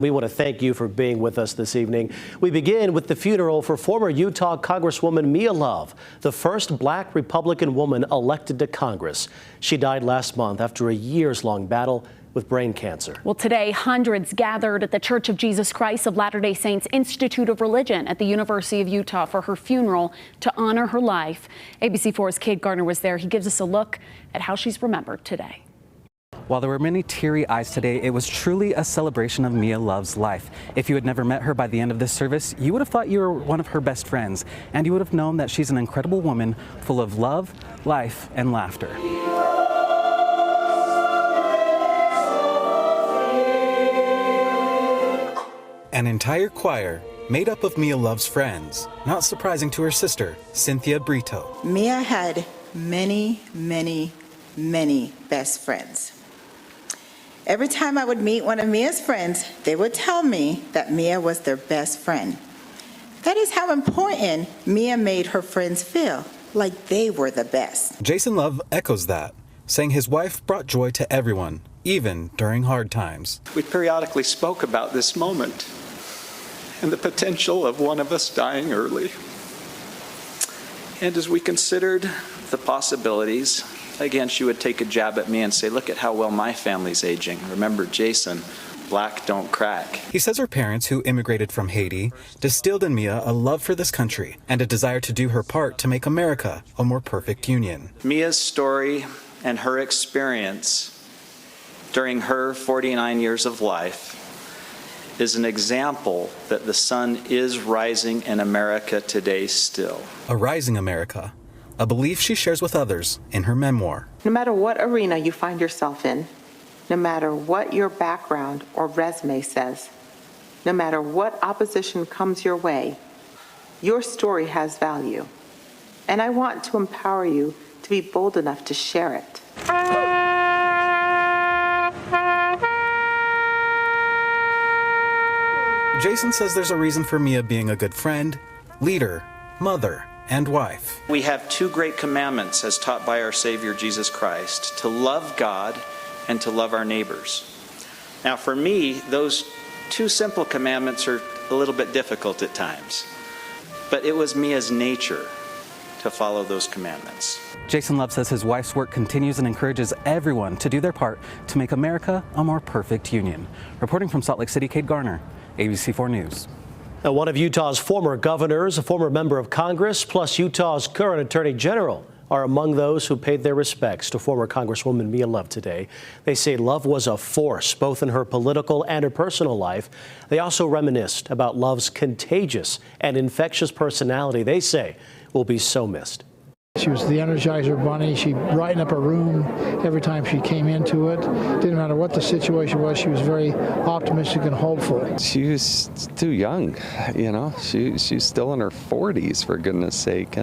We want to thank you for being with us this evening. We begin with the funeral for former Utah Congresswoman Mia Love, the first black Republican woman elected to Congress. She died last month after a years-long battle with brain cancer. Well, today, hundreds gathered at the Church of Jesus Christ of Latter-day Saints Institute of Religion at the University of Utah for her funeral to honor her life. ABC4's Kate Gardner was there. He gives us a look at how she's remembered today. While there were many teary eyes today, it was truly a celebration of Mia Love's life. If you had never met her by the end of this service, you would have thought you were one of her best friends, and you would have known that she's an incredible woman full of love, life, and laughter. An entire choir made up of Mia Love's friends, not surprising to her sister, Cynthia Brito. Mia had many best friends. Every time I would meet one of Mia's friends, they would tell me that Mia was their best friend. That is how important Mia made her friends feel, like they were the best. Jason Love echoes that, saying his wife brought joy to everyone, even during hard times. We periodically spoke about this moment and the potential of one of us dying early. And as we considered the possibilities, again, she would take a jab at me and say, look at how well my family's aging. Remember, Jason, black don't crack. He says her parents, who immigrated from Haiti, distilled in Mia a love for this country and a desire to do her part to make America a more perfect union. Mia's story and her experience during her 49 years of life is an example that the sun is rising in America today still. A rising America. A belief she shares with others in her memoir. No matter what arena you find yourself in, no matter what your background or resume says, no matter what opposition comes your way, your story has value. And I want to empower you to be bold enough to share it. Jason says there's a reason for Mia being a good friend, leader, mother, and wife. We have two great commandments as taught by our Savior Jesus Christ, to love God and to love our neighbors. Now for me, those two simple commandments are a little bit difficult at times, but it was Mia's nature to follow those commandments. Jason Love says his wife's work continues and encourages everyone to do their part to make America a more perfect union. Reporting from Salt Lake City, Kate Gardner, ABC4 News. Now, one of Utah's former governors, a former member of Congress, plus Utah's current attorney general are among those who paid their respects to former Congresswoman Mia Love today. They say Love was a force, both in her political and her personal life. They also reminisced about Love's contagious and infectious personality they say will be so missed. She was the Energizer Bunny. She'd brighten up a room every time she came into it. Didn't matter what the situation was, she was very optimistic and hopeful. She was too young, you know. She's still in her 40s, for goodness sake,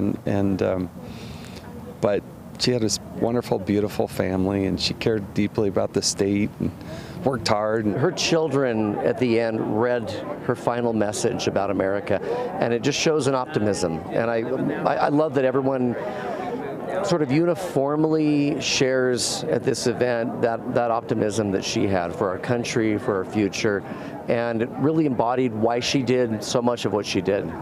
but she had this wonderful, beautiful family, and she cared deeply about the state and worked hard. Her children at the end read her final message about America, and it just shows an optimism. And I love that everyone sort of uniformly shares at this event that optimism that she had for our country, for our future, and it really embodied why she did so much of what she did.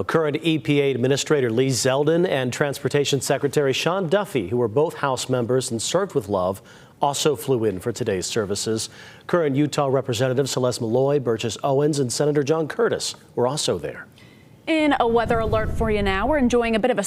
Current EPA Administrator Lee Zeldin and Transportation Secretary Sean Duffy, who were both House members and served with Love, also flew in for today's services. Current Utah Representatives Celeste Malloy, Burgess Owens, and Senator John Curtis were also there. In a weather alert for you now, we're enjoying a bit of a